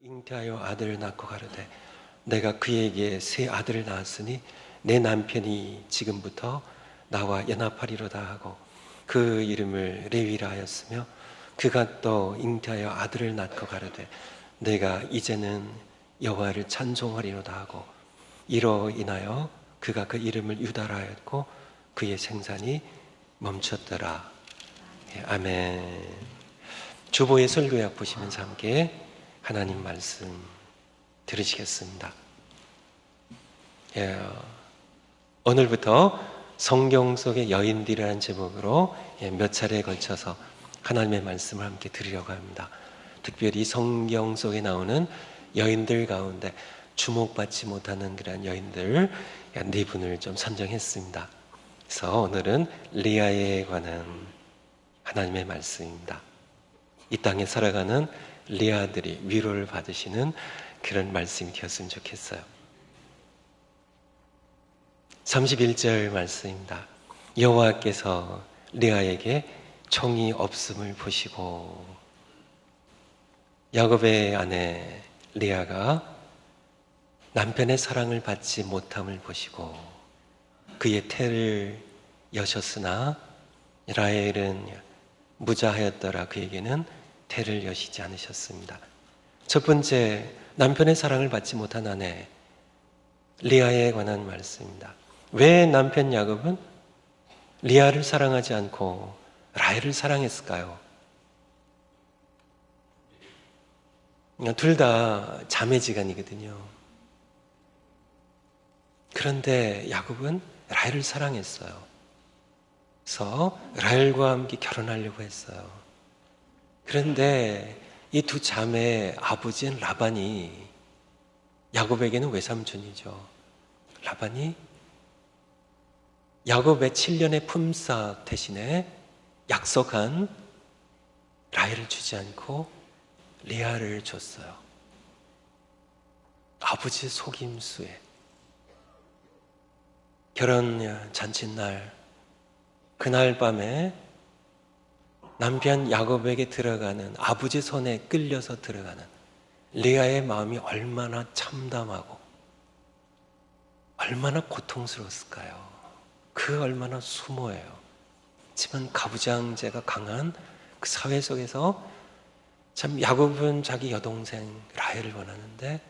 잉태하여 아들을 낳고 가로되 내가 그에게 새 아들을 낳았으니 내 남편이 지금부터 나와 연합하리로다 하고 그 이름을 레위라 하였으며 그가 또 잉태하여 아들을 낳고 가로되 내가 이제는 여호와를 찬송하리로다 하고 이로 인하여 그가 그 이름을 유다라 하였고 그의 생산이 멈췄더라. 아멘. 주보의 설교약 보시면서 함께 하나님 말씀 들으시겠습니다. 오늘부터 성경 속의 여인들이라는 제목으로 몇 차례에 걸쳐서 하나님의 말씀을 함께 들으려고 합니다. 특별히 성경 속에 나오는 여인들 가운데 주목받지 못하는 그런 여인들 네 분을 좀 선정했습니다. 그래서 오늘은 리아에 관한 하나님의 말씀입니다. 이 땅에 살아가는 리아들이 위로를 받으시는 그런 말씀이 되었으면 좋겠어요. 31절 말씀입니다. 여호와께서 리아에게 총이 없음을 보시고, 야곱의 아내 리아가 남편의 사랑을 받지 못함을 보시고 그의 태를 여셨으나 라헬은 무자하였더라. 그에게는 태를 여시지 않으셨습니다. 첫 번째, 남편의 사랑을 받지 못한 아내 리아에 관한 말씀입니다. 왜 남편 야곱은 리아를 사랑하지 않고 라헬을 사랑했을까요? 둘 다 자매지간이거든요. 그런데 야곱은 라헬을 사랑했어요. 그래서 라헬과 함께 결혼하려고 했어요. 그런데 이 두 자매의 아버지인 라반이, 야곱에게는 외삼촌이죠. 라반이 야곱의 7년의 품삯 대신에 약속한 라헬을 주지 않고 리아를 줬어요. 아버지 속임수에. 결혼 잔칫날, 그날 밤에 남편 야곱에게 들어가는, 아버지 손에 끌려서 들어가는 리아의 마음이 얼마나 참담하고 얼마나 고통스러웠을까요? 그 얼마나 수모해요. 하지만 가부장제가 강한 그 사회 속에서 참 야곱은 자기 여동생 라헬을 원하는데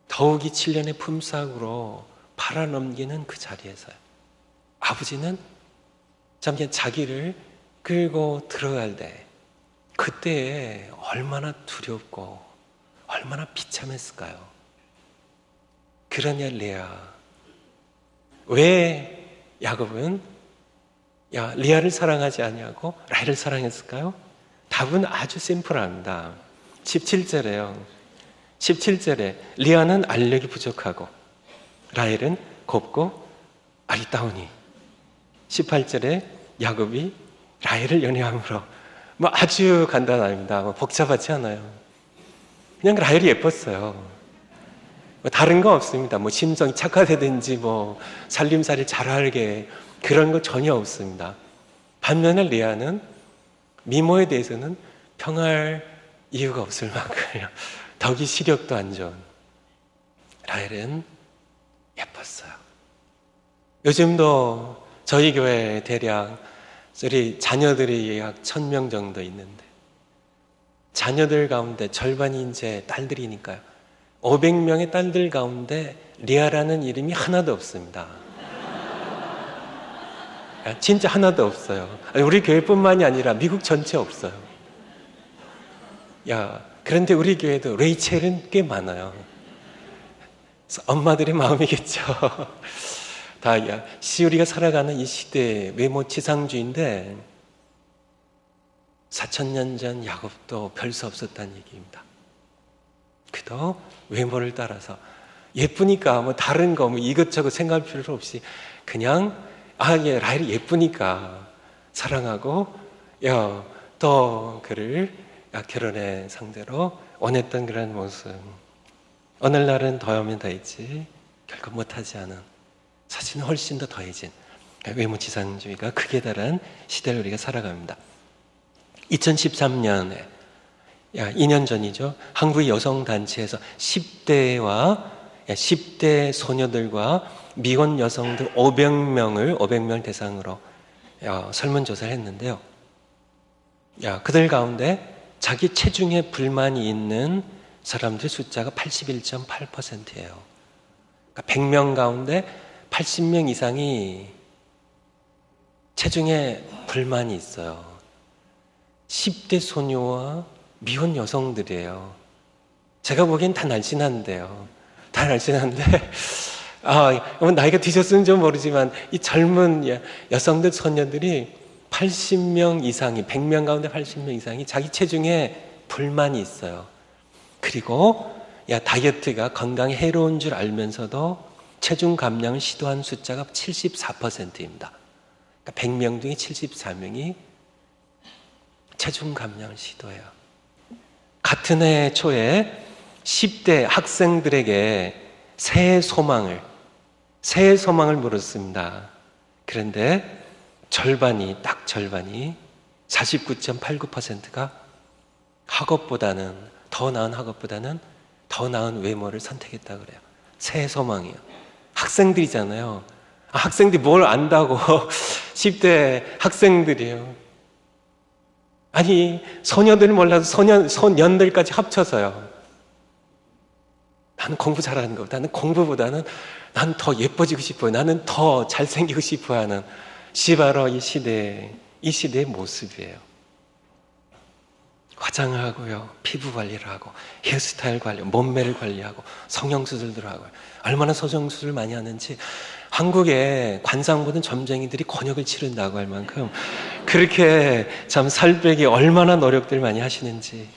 더욱이 7년의 품삯으로 팔아넘기는 그 자리에서요. 아버지는 참 자기를 끌고 들어갈 때 그때에 얼마나 두렵고 얼마나 비참했을까요? 그러냐 리아. 왜 야곱은 리아를 사랑하지 아니하고 라헬을 사랑했을까요? 답은 아주 심플합니다. 17절에요. 17절에 리아는 알력이 부족하고 라헬은 곱고 아리따우니. 18절에 야곱이 라헬을 연애함으로. 아주 간단합니다. 복잡하지 않아요. 그냥 라헬이 예뻤어요. 다른 거 없습니다. 심성이 착하다든지 살림살이 잘 알게 그런 거 전혀 없습니다. 반면에 리아는 미모에 대해서는 평할 이유가 없을 만큼이요. 덕이 시력도 안 좋은 라헬은 예뻤어요. 요즘도 저희 교회에 대략 우리 자녀들이 약 1000명 정도 있는데 자녀들 가운데 절반이 이제 딸들이니까요. 500명의 딸들 가운데 리아라는 이름이 하나도 없습니다. 진짜 하나도 없어요. 우리 교회뿐만이 아니라 미국 전체 없어요. 그런데 우리 교회도 레이첼은 꽤 많아요. 그래서 엄마들의 마음이겠죠. 우리가 살아가는 이 시대의 외모 치상주의인데 4000년 전 야곱도 별 수 없었다는 얘기입니다. 그도 외모를 따라서 예쁘니까 다른 거 이것저것 생각할 필요 없이 그냥 라헬이 예쁘니까 사랑하고 또 그를 결혼의 상대로 원했던 그런 모습. 오늘날은 더하면 더했지 결코 못하지 않은, 사실은 훨씬 더 더해진 외모지상주의가 극에 달한 시대를 우리가 살아갑니다. 2013년에 2년 전이죠. 한국의 여성단체에서 10대 소녀들과 미혼 여성들 500명을 대상으로 설문조사를 했는데요. 그들 가운데 자기 체중에 불만이 있는 사람들 숫자가 81.8%예요. 그러니까 100명 가운데 80명 이상이 체중에 불만이 있어요. 10대 소녀와 미혼 여성들이에요. 제가 보기엔 다 날씬한데요. 다 날씬한데 나이가 드셨으면 좀 모르지만 이 젊은 여성들, 소녀들이 80명 이상이, 100명 가운데 80명 이상이 자기 체중에 불만이 있어요. 그리고 다이어트가 건강에 해로운 줄 알면서도 체중 감량을 시도한 숫자가 74%입니다. 그러니까 100명 중에 74명이 체중 감량을 시도해요. 같은 해 초에 10대 학생들에게 새해 소망을 물었습니다. 그런데 딱 절반이 49.89%가 더 나은 학업보다는 더 나은 외모를 선택했다고 그래요. 새해 소망이요. 학생들이잖아요. 학생들이 뭘 안다고 10대 학생들이에요. 아니, 소녀들 몰라서 소년들까지 합쳐서요. 나는 공부 잘하는 것보다, 나는 공부보다는 나는 더 예뻐지고 싶어요. 나는 더 잘생기고 싶어 하는 바로 이 시대의 모습이에요. 화장을 하고요, 피부 관리를 하고, 헤어스타일 관리, 몸매를 관리하고, 성형수술도 하고요. 얼마나 성형수술 많이 하는지, 한국의 관상 보던 점쟁이들이 곤욕을 치른다고 할 만큼 그렇게 참 살 빼기 얼마나 노력들 많이 하시는지.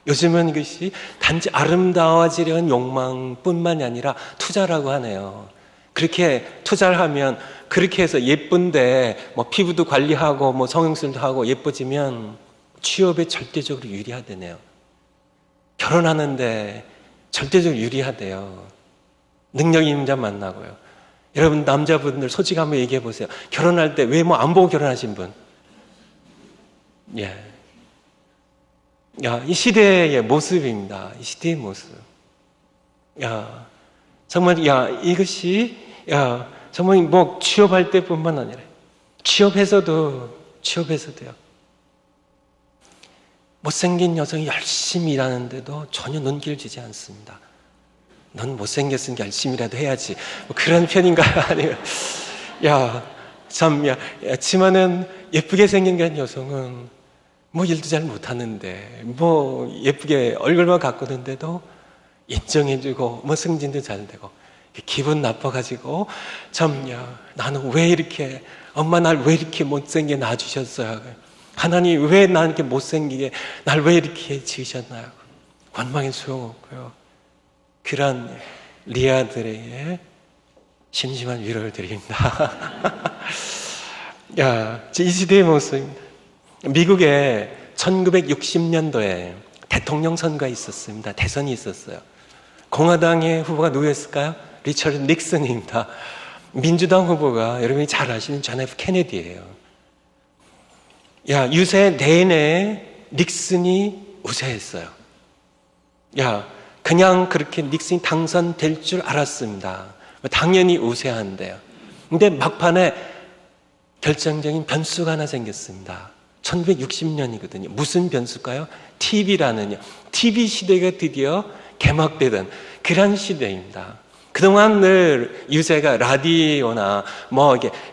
요즘은 이것이 단지 아름다워지려는 욕망뿐만이 아니라 투자라고 하네요. 그렇게 투자를 하면, 그렇게 해서 예쁜데 피부도 관리하고 성형술도 하고 예뻐지면 취업에 절대적으로 유리하대네요. 결혼하는데 절대적으로 유리하대요. 능력 있는 자 만나고요. 여러분 남자분들 솔직히 한번 얘기해 보세요. 결혼할 때 외모 안 보고 결혼하신 분? 이 시대의 모습입니다. 이 시대의 모습. 정말 이것이 정말 취업할 때뿐만 아니라 취업해서도요. 못생긴 여성이 열심히 일하는데도 전혀 눈길을 주지 않습니다. 넌 못생겼으니까 열심히라도 해야지. 그런 편인가요? 아니면 치마는 예쁘게 생긴 여성은 일도 잘 못하는데 예쁘게 얼굴만 가꾸는데도 인정해주고 승진도 잘 되고 기분 나빠가지고 나는 왜 이렇게 엄마 날 왜 이렇게 못생기게 낳아주셨어요? 하나님 왜 나 이렇게 못생기게 날 왜 이렇게 지으셨나요? 원망에 소용없고요. 그런 리아들에게 심심한 위로를 드립니다. 이 시대의 모습입니다. 미국에 1960년도에 대통령 선거가 있었습니다. 대선이 있었어요. 공화당의 후보가 누구였을까요? 리처드 닉슨입니다. 민주당 후보가 여러분이 잘 아시는 존 F 케네디예요. 유세 내내 닉슨이 우세했어요. 그냥 그렇게 닉슨이 당선될 줄 알았습니다. 당연히 우세한데요. 근데 막판에 결정적인 변수가 하나 생겼습니다. 1960년이거든요. 무슨 변수일까요? TV라는 TV 시대가 드디어 개막되던 그런 시대입니다. 그동안 늘 유세가 라디오나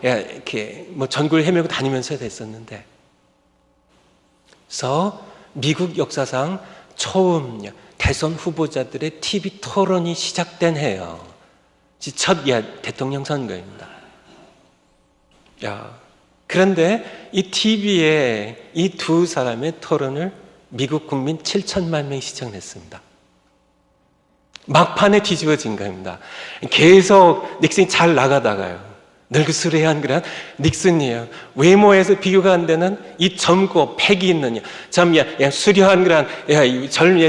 이렇게 전국을 헤매고 다니면서 됐었는데, 그래서 미국 역사상 처음 대선 후보자들의 TV 토론이 시작된 해요. 첫 대통령 선거입니다. 그런데 이 TV에 이 두 사람의 토론을 미국 국민 7천만 명이 시청했습니다. 막판에 뒤집어진 겁니다. 계속 닉슨이 잘 나가다가요. 늙으스레한 그런 닉슨이에요. 외모에서 비교가 안 되는 이 젊고 패기 있는 수려한 그런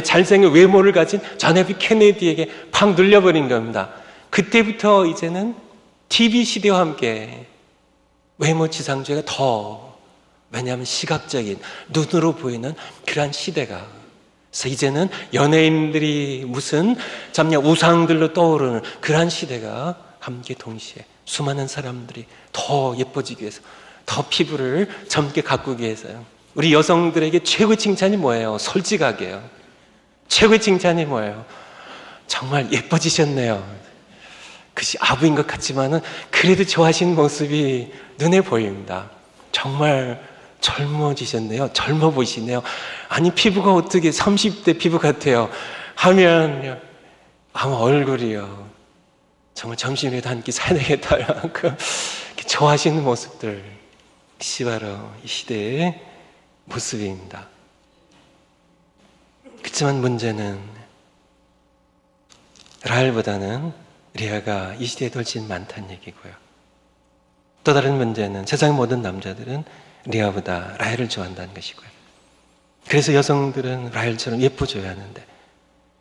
잘생긴 외모를 가진 존 F 케네디에게 팍 눌려버린 겁니다. 그때부터 이제는 TV 시대와 함께 외모 지상주의가 왜냐하면 시각적인 눈으로 보이는 그러한 시대가 그래서 이제는 연예인들이 무슨 참냐 우상들로 떠오르는 그러한 시대가 함께 동시에 수많은 사람들이 더 예뻐지기 위해서, 더 피부를 젊게 가꾸기 위해서요. 우리 여성들에게 최고의 칭찬이 뭐예요? 솔직하게요. 최고의 칭찬이 뭐예요? 정말 예뻐지셨네요. 그것이 아부인 것 같지만은 그래도 좋아하시는 모습이 눈에 보입니다. 정말 젊어지셨네요. 젊어 보이시네요. 아니 피부가 어떻게 30대 피부 같아요 하면 아마 얼굴이요 정말 점심에도 한 끼 사야 되겠다 그 좋아하시는 모습들, 그것이 바로 이 시대의 모습입니다. 그렇지만 문제는 라헬보다는 레아가 이 시대에 훨씬 많다는 얘기고요. 또 다른 문제는 세상 모든 남자들은 레아보다 라헬을 좋아한다는 것이고요. 그래서 여성들은 라헬처럼 예뻐져야 하는데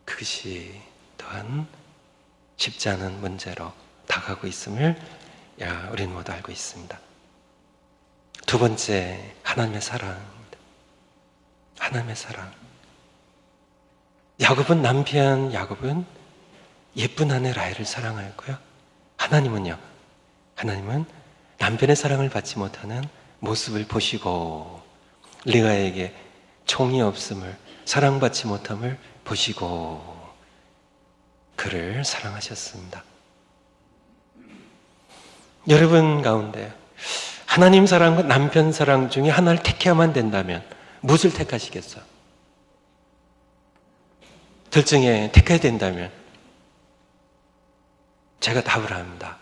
그것이 또한 쉽지 않은 문제로 다가오고 있음을 우리는 모두 알고 있습니다. 두 번째, 하나님의 사랑입니다. 하나님의 사랑. 남편 야곱은 예쁜 아내 라헬을 사랑하였고요. 하나님은요, 하나님은 남편의 사랑을 받지 못하는 모습을 보시고 레아에게 총이 없음을, 사랑받지 못함을 보시고 그를 사랑하셨습니다. 여러분 가운데 하나님 사랑과 남편 사랑 중에 하나를 택해야만 된다면 무엇을 택하시겠어요? 둘 중에 택해야 된다면 제가 답을 합니다.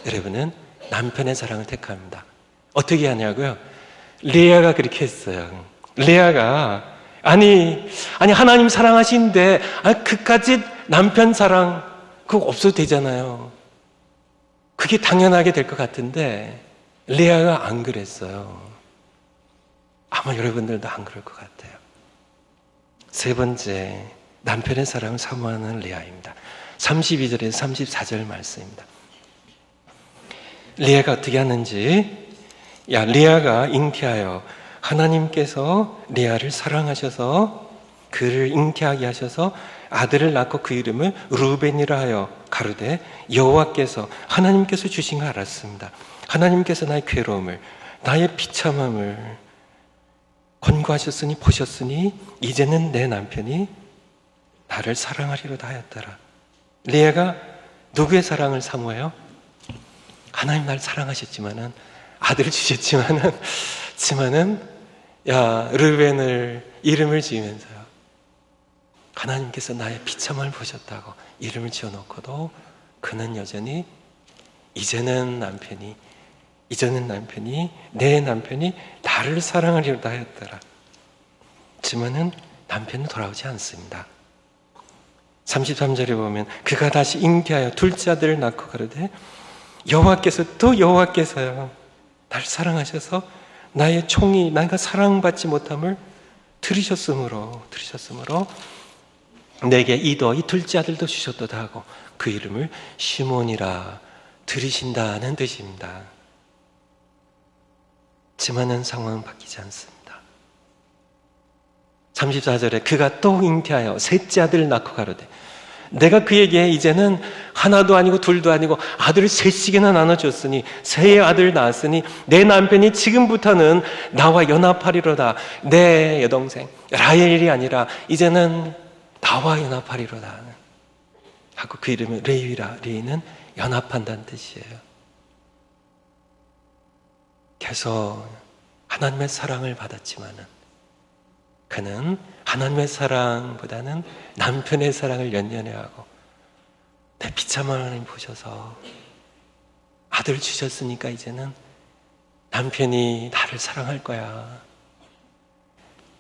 여러분은 남편의 사랑을 택합니다. 어떻게 하냐고요? 레아가 그렇게 했어요. 레아가 아니 하나님 사랑하시는데 그까짓 남편 사랑 그거 없어도 되잖아요. 그게 당연하게 될 것 같은데 레아가 안 그랬어요. 아마 여러분들도 안 그럴 것 같아요. 세 번째, 남편의 사랑을 사모하는 레아입니다. 32절에서 34절 말씀입니다. 레아가 어떻게 하는지, 레아가 잉태하여 하나님께서 레아를 사랑하셔서 그를 잉태하게 하셔서 아들을 낳고 그 이름을 루벤이라 하여 가로되 여호와께서 하나님께서 주신 걸 알았습니다. 하나님께서 나의 괴로움을, 나의 비참함을 권고하셨으니 보셨으니 이제는 내 남편이 나를 사랑하리로다 하였더라. 레아가 누구의 사랑을 사모해요? 하나님 날 사랑하셨지만은 아들을 주셨지만은 르벤을 이름을 지으면서요, 하나님께서 나의 비참함을 보셨다고 이름을 지어놓고도 그는 여전히 이제는 남편이 내 남편이 나를 사랑하리로다 하였더라. 하지만은 남편은 돌아오지 않습니다. 33절에 보면 그가 다시 잉태하여 둘째 아들을 낳고 가로되 여호와께서요 나를 사랑하셔서 나의 총이 내가 사랑받지 못함을 들으셨으므로 내게 이 둘째 아들도 주셨도다 하고 그 이름을 시몬이라 들으신다는 뜻입니다. 하지만은 상황은 바뀌지 않습니다. 34절에 그가 또 잉태하여 셋째 아들을 낳고 가로되 내가 그에게 이제는 하나도 아니고 둘도 아니고 아들을 셋씩이나 나눠줬으니 세 아들을 낳았으니 내 남편이 지금부터는 나와 연합하리로다. 내 여동생 라헬이 아니라 이제는 나와 연합하리로다 하고 그 이름은 레위라. 레위는 연합한다는 뜻이에요. 계속 하나님의 사랑을 받았지만은 그는 하나님의 사랑보다는 남편의 사랑을 연연해하고 내 비참함을 보셔서 아들을 주셨으니까 이제는 남편이 나를 사랑할 거야.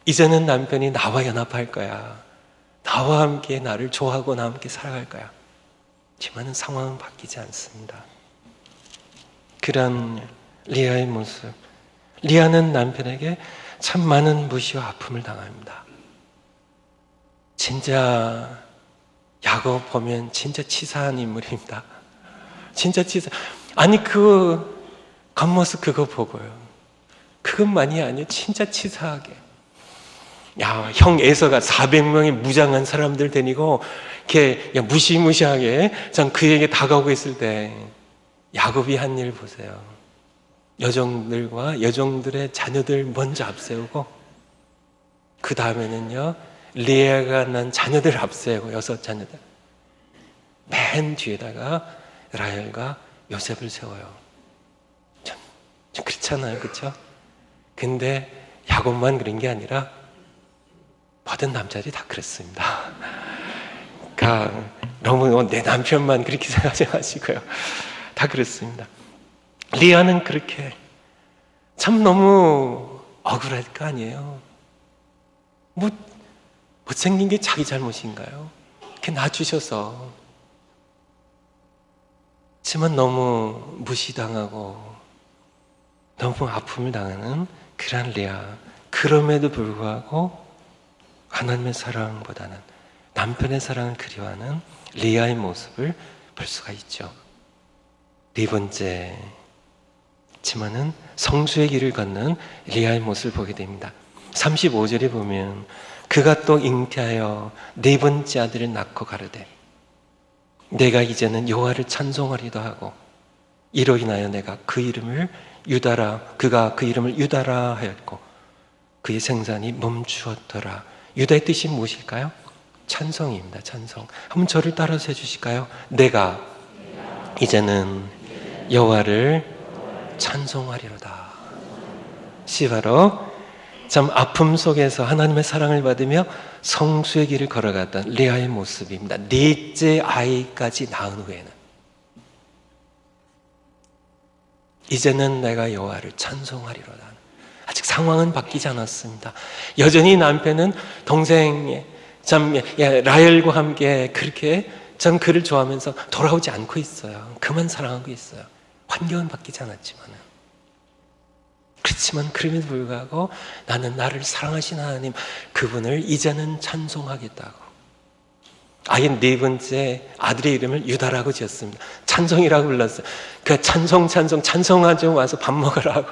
이제는 남편이 나와 연합할 거야. 나와 함께 나를 좋아하고 나와 함께 살아갈 거야. 하지만 상황은 바뀌지 않습니다. 그런 리아의 모습, 리아는 남편에게 참 많은 무시와 아픔을 당합니다. 진짜 야곱 보면 진짜 치사한 인물입니다. 진짜 치사. 아니 그 겉모습 그거 보고요, 그것만이 아니에요. 진짜 치사하게 야, 형 에서가 400명의 무장한 사람들 데리고 이렇게 무시무시하게 참 그에게 다가오고 있을 때 야곱이 한 일 보세요. 여종들과 여종들의 자녀들 먼저 앞세우고 그 다음에는요 리아가 난 자녀들 앞세우고 6자녀들 맨 뒤에다가 라헬과 요셉을 세워요. 좀 그렇잖아요, 그렇죠? 근데 야곱만 그런 게 아니라 모든 남자들이 다 그랬습니다. 그러니까 너무 내 남편만 그렇게 생각하지 마시고요. 다 그랬습니다. 리아는 그렇게 참 너무 억울할 거 아니에요. 못생긴 게 자기 잘못인가요? 이렇게 낳아주셔서. 하지만 너무 무시당하고 너무 아픔을 당하는 그런 리아. 그럼에도 불구하고 하나님의 사랑보다는 남편의 사랑을 그리워하는 리아의 모습을 볼 수가 있죠. 네 번째지만은 성수의 길을 걷는 리아의 모습을 보게 됩니다. 35절에 보면 그가 또 잉태하여 네 번째 아들을 낳고 가르되 내가 이제는 여호와를 찬송하리도 하고 이로 인하여 내가 그 이름을 그가 그 이름을 유다라 하였고 그의 생산이 멈추었더라. 유다의 뜻이 무엇일까요? 찬송입니다. 찬송. 한번 저를 따라서 해주실까요? 내가 이제는 여호와를 찬송하리로다. 바로 참 아픔 속에서 하나님의 사랑을 받으며 성수의 길을 걸어갔던 레아의 모습입니다. 넷째 아이까지 낳은 후에는 이제는 내가 여호와를 찬송하리로다. 아직 상황은 바뀌지 않았습니다. 여전히 남편은 동생 참 라헬과 함께 그렇게 참 그를 좋아하면서 돌아오지 않고 있어요. 그만 사랑하고 있어요. 환경은 바뀌지 않았지만은. 그렇지만 그럼에도 불구하고 나는 나를 사랑하신 하나님 그분을 이제는 찬송하겠다고. 아예 네 번째 아들의 이름을 유다라고 지었습니다. 찬송이라고 불렀어요. 그 찬송하죠. 와서 밥 먹으라고.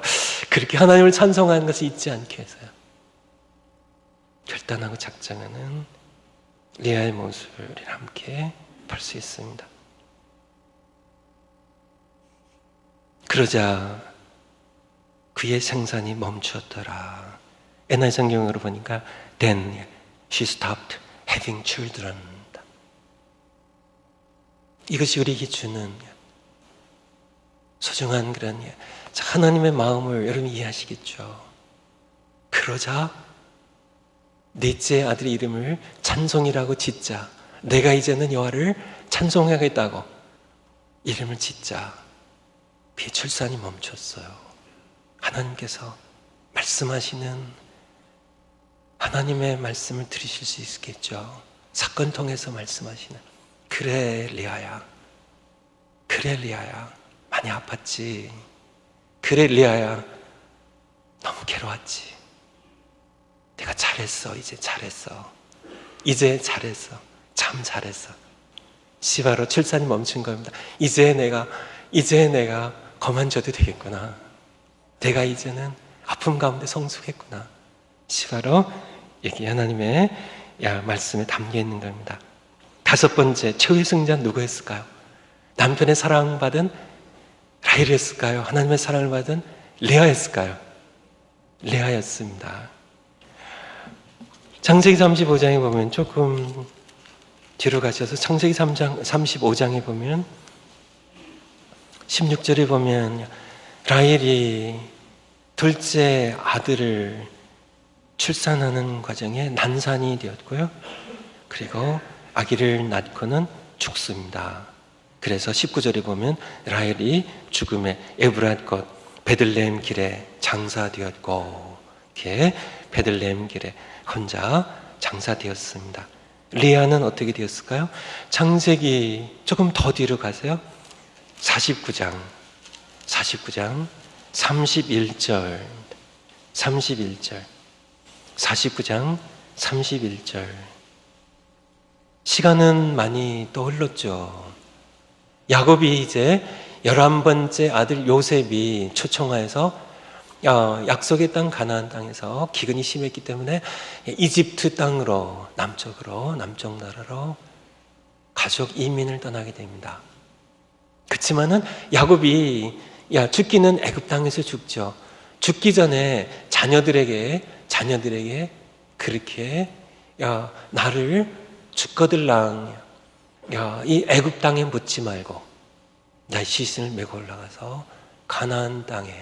그렇게 하나님을 찬송하는 것을 잊지 않게 해서요. 결단하고 작정하는 리아의 모습을 함께 볼 수 있습니다. 그러자 그의 생산이 멈추었더라. NIV 성경으로 보니까 Then she stopped having children. 이것이 우리에게 주는 소중한 그런 하나님의 마음을 여러분 이해하시겠죠? 그러자 넷째 아들의 이름을 찬송이라고 짓자. 내가 이제는 여호와를 찬송하겠다고 이름을 짓자. 그의 출산이 멈췄어요. 하나님께서 말씀하시는 하나님의 말씀을 들으실 수 있겠죠. 사건 통해서 말씀하시는 그래 리아야, 그래 리아야 많이 아팠지. 그래 리아야 너무 괴로웠지. 내가 잘했어. 이제 잘했어. 참 잘했어. 바로 출산이 멈춘 겁니다. 이제 내가 거만져도 되겠구나. 내가 이제는 아픔 가운데 성숙했구나. 바로 여기 하나님의 말씀에 담겨 있는 겁니다. 다섯 번째, 최후의 승자 누구였을까요? 남편의 사랑받은 라헬이었을까요? 하나님의 사랑을 받은 레아였을까요? 레아였습니다. 창세기 35장에 보면 조금 뒤로 가셔서 창세기 3장 35장에 보면 16절에 보면 라헬이 둘째 아들을 출산하는 과정에 난산이 되었고요. 그리고 아기를 낳고는 죽습니다. 그래서 19절에 보면 라헬이 죽음의 에브랏 곧 베들레헴 길에 장사되었고 이렇게 베들레헴 길에 혼자 장사되었습니다. 리아는 어떻게 되었을까요? 창세기 조금 더 뒤로 가세요. 49장 31절 49장 31절 시간은 많이 또 흘렀죠. 야곱이 이제 11번째 아들 요셉이 초청하여서 약속의 땅 가나안 땅에서 기근이 심했기 때문에 이집트 땅으로 남쪽 나라로 가족 이민을 떠나게 됩니다. 그렇지만은 야곱이 죽기는 애굽 땅에서 죽죠. 죽기 전에 자녀들에게 그렇게 나를 죽거들랑 이 애굽 땅에 묻지 말고 나의 시신을 메고 올라가서 가나안 땅에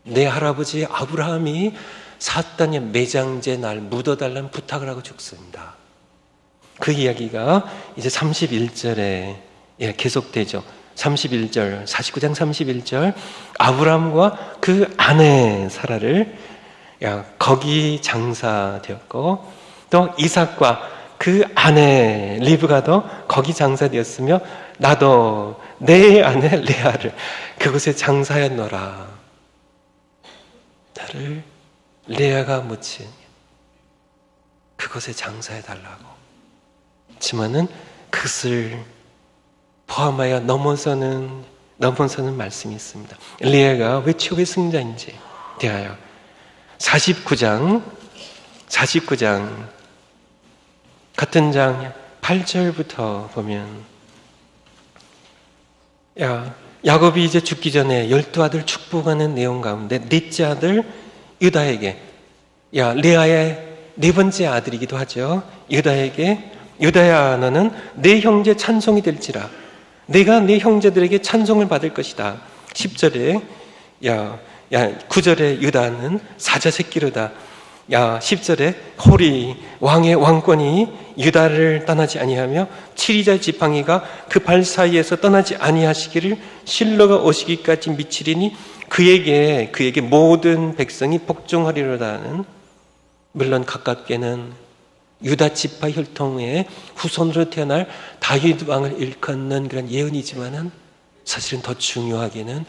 내 할아버지 아브라함이 샀던 매장제 날 묻어달라는 부탁을 하고 죽습니다. 그 이야기가 이제 31절에 계속되죠. 31절, 49장 31절, 아브라함과 그 아내 사라를 거기 장사되었고, 또 이삭과 그 아내 리브가도 거기 장사되었으며 나도 내 아내 레아를 그곳에 장사하였노라. 나를 레아가 묻힌 그곳에 장사해달라고. 하지만은 그것을 포함하여 넘어서는 말씀이 있습니다. 레아가 왜 최고의 승자인지 대하여 49장 같은 장 8절부터 보면 야곱이 이제 죽기 전에 12아들 축복하는 내용 가운데 넷째 아들 유다에게 레아의 네 번째 아들이기도 하죠. 유다에게 유다야 너는 내 형제 찬송이 될지라 내가 내 형제들에게 찬송을 받을 것이다. 10절에 9절에 유다는 사자 새끼로다. 10절에 홀이 왕의 왕권이 유다를 떠나지 아니하며 7이자 지팡이가 그 발 사이에서 떠나지 아니하시기를 실로가 오시기까지 미치리니 그에게 모든 백성이 복종하리로다는, 물론 가깝게는 유다 지파 혈통의 후손으로 태어날 다윗 왕을 일컫는 그런 예언이지만은 사실은 더 중요하게는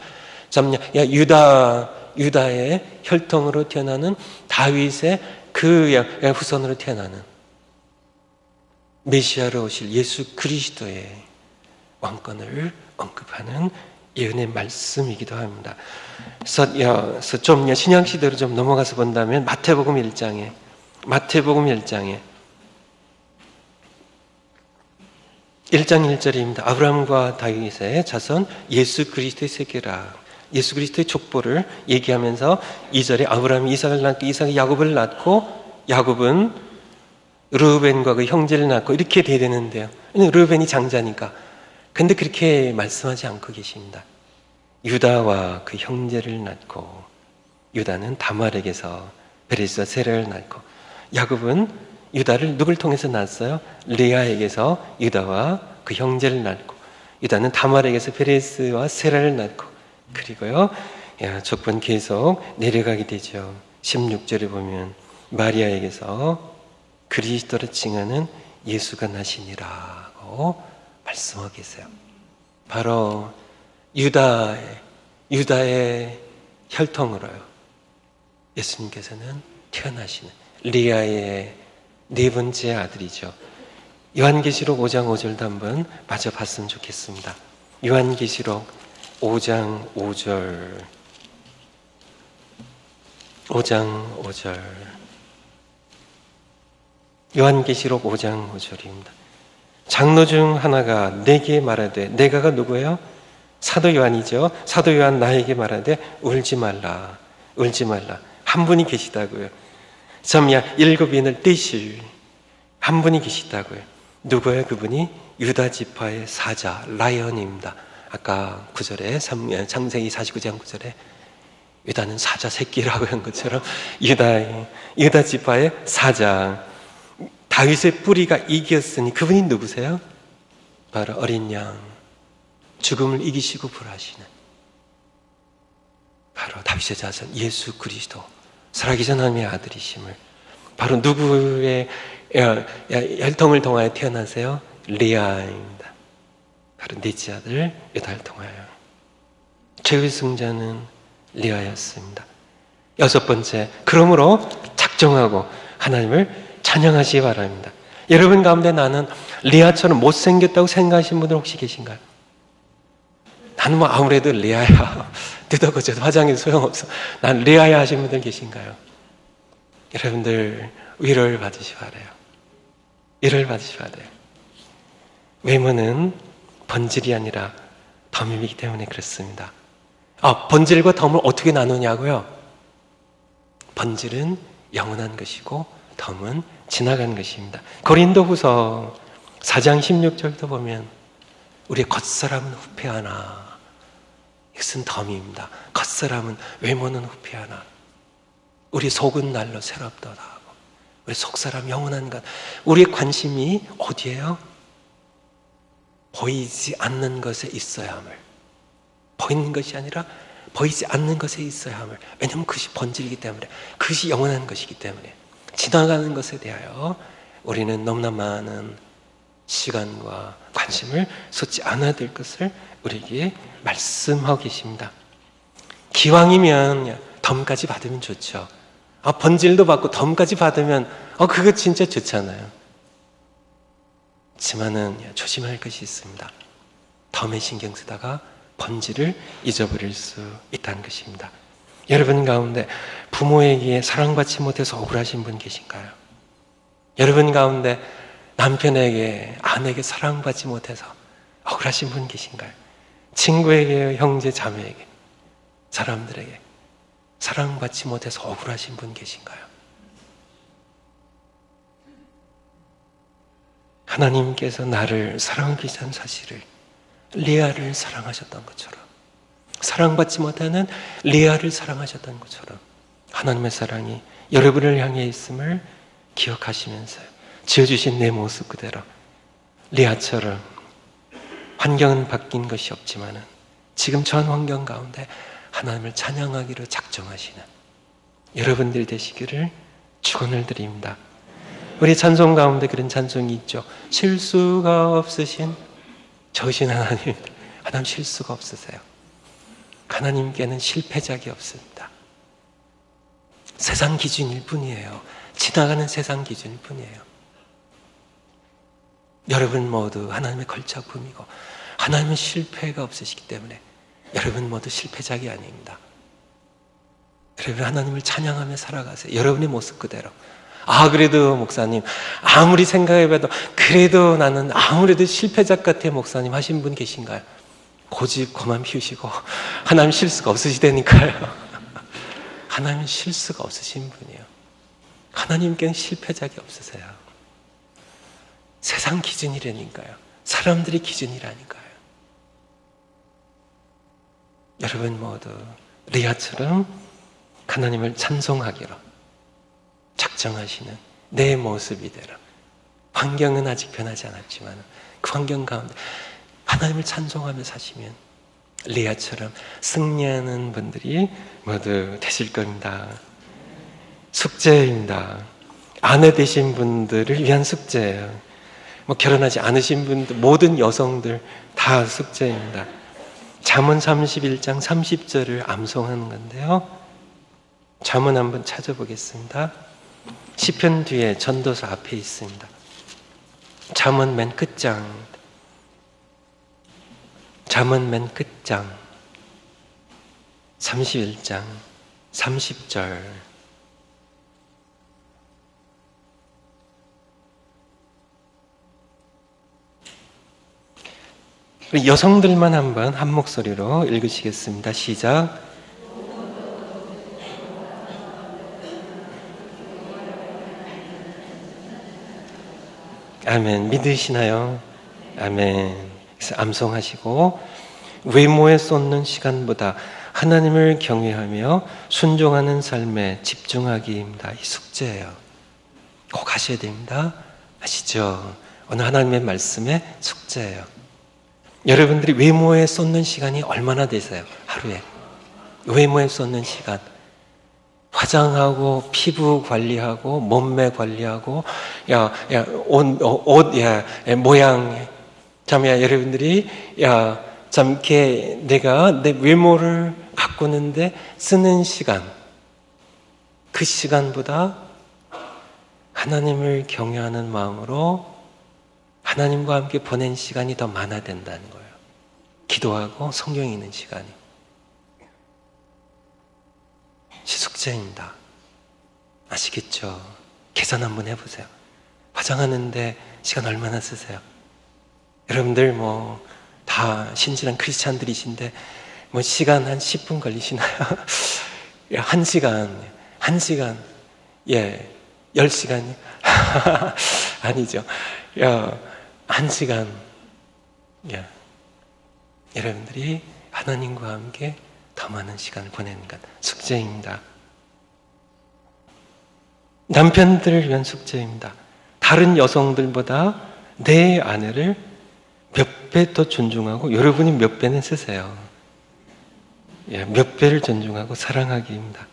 유다의 혈통으로 태어나는 다윗의 그 후손으로 태어나는 메시아로 오실 예수 그리스도의 왕권을 언급하는 예언의 말씀이기도 합니다. 그래서 좀 신약시대로 좀 넘어가서 본다면 마태복음 1장에 1장 1절입니다. 아브라함과 다윗의 자손 예수 그리스도의 세계라. 예수 그리스도의 족보를 얘기하면서 2절에 아브라함이 이삭을 낳고 이삭이 야곱을 낳고 야곱은 르우벤과 그 형제를 낳고 이렇게 돼야 되는데요. 르우벤이 장자니까. 근데 그렇게 말씀하지 않고 계십니다. 유다와 그 형제를 낳고 유다는 다말에게서 베레스와 세라를 낳고 야곱은 유다를 누굴 통해서 낳았어요? 레아에게서 유다와 그 형제를 낳고 유다는 다말에게서 베레스와 세라를 낳고 그리고요 족본 계속 내려가게 되죠. 16절에 보면 마리아에게서 그리스도를 칭하는 예수가 나시니라고 말씀하고 계세요. 바로 유다의 혈통으로요 예수님께서는 태어나시는 리아의 네 번째 아들이죠. 요한계시록 5장 5절도 한번 마저 봤으면 좋겠습니다. 요한계시록 5장 5절 요한계시록 5장 5절입니다. 장로 중 하나가 내게 말하되, 내가가 누구예요? 사도 요한이죠. 사도 요한 나에게 말하되 울지 말라. 한 분이 계시다고요. 점야 7인을 떼실 한 분이 계시다고요. 누구예요? 그분이 유다 지파의 사자 라이언입니다. 아까 9절에 창세기 49장 9절에 유다는 사자 새끼라고 한 것처럼 유다 지파의 사자, 다윗의 뿌리가 이겼으니 그분이 누구세요? 바로 어린 양, 죽음을 이기시고 부활하시는 바로 다윗의 자손 예수 그리스도, 살아계신 하나님의 아들이심을, 바로 누구의 혈통을 통하여 태어나세요? 레아입니다. 바로 넷째 아들 유다를 통하여. 최후의 승자는 레아였습니다. 여섯 번째, 그러므로 작정하고 하나님을 찬양하시기 바랍니다. 여러분 가운데 나는 레아처럼 못생겼다고 생각하시는 분들 혹시 계신가요? 나는 아무래도 레아야. 뜯어고쳐도 화장해도 소용없어. 난 레아야 하신 분들 계신가요? 여러분들 위로를 받으시 바래요. 위로를 받으시 바래요. 외모는 본질이 아니라 덤이기 때문에 그렇습니다. 본질과 덤을 어떻게 나누냐고요? 본질은 영원한 것이고 덤은 지나간 것입니다. 고린도후서 4장 16절도 보면 우리의 겉사람은 후패하나, 이것은 덤입니다. 겉사람은, 외모는 후패하나 우리 속은 날로 새롭도다 하고, 우리 속사람 영원한 것. 우리의 관심이 어디예요? 보이지 않는 것에 있어야 함을, 보이는 것이 아니라 보이지 않는 것에 있어야 함을. 왜냐하면 그것이 본질이기 때문에, 그것이 영원한 것이기 때문에. 지나가는 것에 대하여 우리는 너무나 많은 시간과 관심을 쏟지 않아야 될 것을 우리에게 말씀하고 계십니다. 기왕이면 덤까지 받으면 좋죠. 본질도 받고 덤까지 받으면 그거 진짜 좋잖아요. 하지만은 조심할 것이 있습니다. 덤에 신경 쓰다가 본질을 잊어버릴 수 있다는 것입니다. 여러분 가운데 부모에게 사랑받지 못해서 억울하신 분 계신가요? 여러분 가운데 남편에게, 아내에게 사랑받지 못해서 억울하신 분 계신가요? 친구에게, 형제, 자매에게, 사람들에게 사랑받지 못해서 억울하신 분 계신가요? 하나님께서 나를 사랑하기 전 사실을, 레아를 사랑하셨던 것처럼, 사랑받지 못하는 레아를 사랑하셨던 것처럼 하나님의 사랑이 여러분을 향해 있음을 기억하시면서 지어주신 내 모습 그대로 레아처럼, 환경은 바뀐 것이 없지만 지금 전 환경 가운데 하나님을 찬양하기로 작정하시는 여러분들이 되시기를 축원을 드립니다. 우리 찬송 가운데 그런 찬송이 있죠. 실수가 없으신 저신 하나님. 하나님 실수가 없으세요. 하나님께는 실패작이 없습니다. 세상 기준일 뿐이에요. 지나가는 세상 기준일 뿐이에요. 여러분 모두 하나님의 걸작품이고 하나님은 실패가 없으시기 때문에 여러분 모두 실패작이 아닙니다. 여러분 하나님을 찬양하며 살아가세요. 여러분의 모습 그대로. 그래도 목사님, 아무리 생각해봐도 그래도 나는 아무래도 실패작 같아 목사님 하신 분 계신가요? 고집 그만 피우시고 하나님 실수가 없으시다니까요. 하나님은 실수가 없으신 분이에요. 하나님께는 실패작이 없으세요. 세상 기준이라니까요. 사람들의 기준이라니까요. 여러분 모두 레아처럼 하나님을 찬송하기로 작정하시는 내 모습 이대로, 환경은 아직 변하지 않았지만 그 환경 가운데 하나님을 찬송하며 사시면 레아처럼 승리하는 분들이 모두 되실 겁니다. 숙제입니다. 아내 되신 분들을 위한 숙제예요. 결혼하지 않으신 분들, 모든 여성들 다 숙제입니다. 잠언 31장 30절을 암송하는 건데요. 잠언 한번 찾아보겠습니다. 시편 뒤에 전도서 앞에 있습니다. 잠언 맨 끝장, 잠언 맨 끝장 31장 30절. 우리 여성들만 한번 한 목소리로 읽으시겠습니다. 시작. 아멘. 믿으시나요? 아멘. 그래서 암송하시고, 외모에 쏟는 시간보다 하나님을 경외하며 순종하는 삶에 집중하기입니다. 이 숙제예요. 꼭 하셔야 됩니다. 아시죠? 오늘 하나님의 말씀의 숙제예요. 여러분들이 외모에 쏟는 시간이 얼마나 되세요? 하루에. 외모에 쏟는 시간. 화장하고 피부 관리하고 몸매 관리하고 옷 모양. 참 여러분들이 참 이렇게 내가 내 외모를 가꾸는데 쓰는 시간, 그 시간보다 하나님을 경외하는 마음으로 하나님과 함께 보낸 시간이 더 많아야 된다는 거예요. 기도하고 성경 읽는 시간이. 숙제입니다. 아시겠죠? 계산 한번 해보세요. 화장하는데 시간 얼마나 쓰세요? 여러분들 다 신실한 크리스찬들이신데 시간 한 10분 걸리시나요? 1시간, 예, 10시간이 아니죠. 1시간, 예. 여러분들이 하나님과 함께 더 많은 시간을 보내는 것, 숙제입니다. 남편들을 위한 숙제입니다. 다른 여성들보다 내 아내를 몇 배 더 존중하고, 여러분이 몇 배는 쓰세요. 예, 몇 배를 존중하고 사랑하기입니다.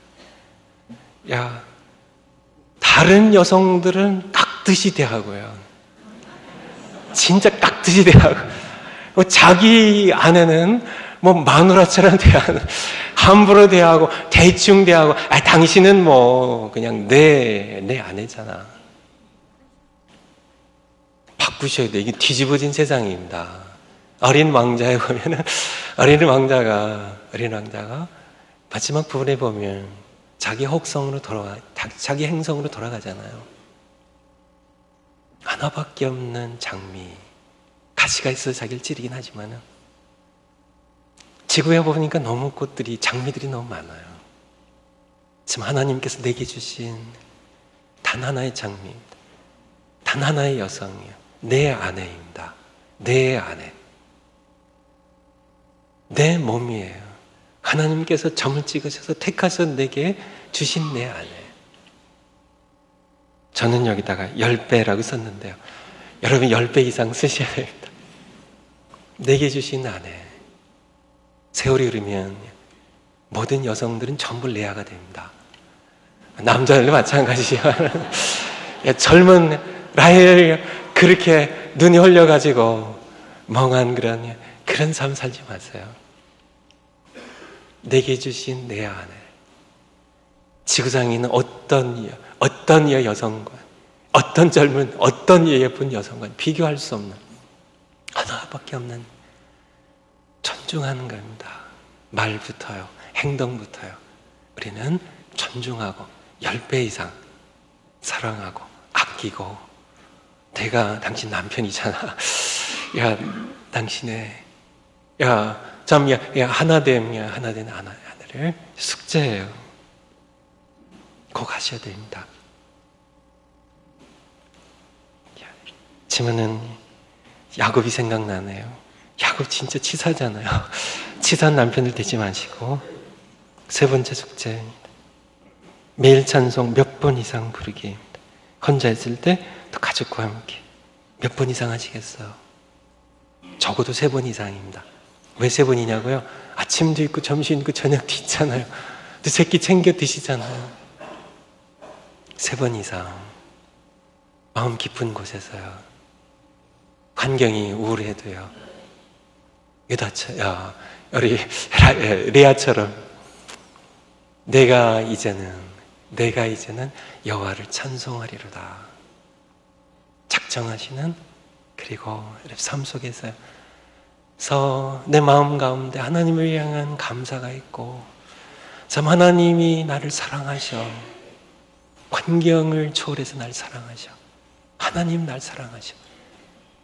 다른 여성들은 깍듯이 대하고요. 진짜 깍듯이 대하고, 자기 아내는 마누라처럼 대하는, 함부로 대하고, 대충 대하고, 당신은 그냥 내 아내잖아. 바꾸셔야 돼. 이게 뒤집어진 세상입니다. 어린 왕자에 보면은, 어린 왕자가 마지막 부분에 보면 자기 자기 행성으로 돌아가잖아요. 하나밖에 없는 장미. 가시가 있어서 자기를 찌르긴 하지만은, 지구에 보니까 너무 장미들이 너무 많아요. 지금 하나님께서 내게 주신 단 하나의 장미입니다. 단 하나의 여성이에요. 내 아내입니다. 내 아내. 내 몸이에요. 하나님께서 점을 찍으셔서 택하셔서 내게 주신 내 아내. 저는 여기다가 10배라고 썼는데요. 여러분 10배 이상 쓰셔야 됩니다. 내게 주신 아내. 세월이 흐르면 모든 여성들은 전부 레아가 됩니다. 남자들도 마찬가지지만 젊은 라헬 그렇게 눈이 흘려가지고 멍한 그런 삶 살지 마세요. 내게 주신 내 아내. 지구상에 있는 어떤 여성과 어떤 예쁜 여성과 비교할 수 없는 하나밖에 없는 존중하는 겁니다. 말부터요, 행동부터요. 우리는 존중하고 10배 이상 사랑하고 아끼고, 내가 당신 남편이잖아. 하나된 아내를 숙제예요. 꼭 하셔야 됩니다. 지금은 야곱이 생각나네요. 야곱 진짜 치사잖아요. 치사한 남편을 되지 마시고, 세 번째 숙제입니다. 매일 찬송 몇 번 이상 부르기입니다. 혼자 있을 때 또 가족과 함께 몇 번 이상 하시겠어요? 적어도 3번 이상입니다. 왜 3번이냐고요? 아침도 있고 점심도 있고 저녁도 있잖아요. 또 새끼 챙겨 드시잖아요. 3번 이상. 마음 깊은 곳에서요. 환경이 우울해도요. 우리 레아처럼 내가 이제는 여호와를 찬송하리로다 작정하시는, 그리고 삶 속에서 내 마음 가운데 하나님을 향한 감사가 있고, 참 하나님이 나를 사랑하셔. 환경을 초월해서 날 사랑하셔. 하나님 날 사랑하셔.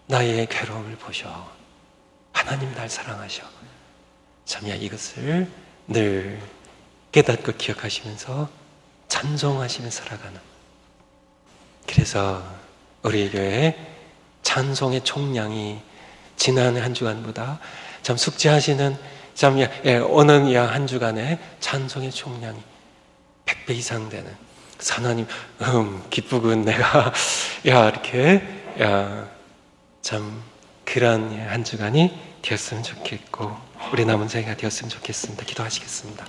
나의 괴로움을 보셔. 하나님 날 사랑하셔. 참야 이것을 늘 깨닫고 기억하시면서 찬송하시면서 살아가는, 그래서 우리 교회 찬송의 총량이 지난 한 주간보다 참 숙제하시는 오는 한 주간에 찬송의 총량이 100배 이상 되는, 하나님 기쁘군 내가 이렇게 참 그런 한 주간이 되었으면 좋겠고, 우리 남은 생애가 되었으면 좋겠습니다. 기도하시겠습니다.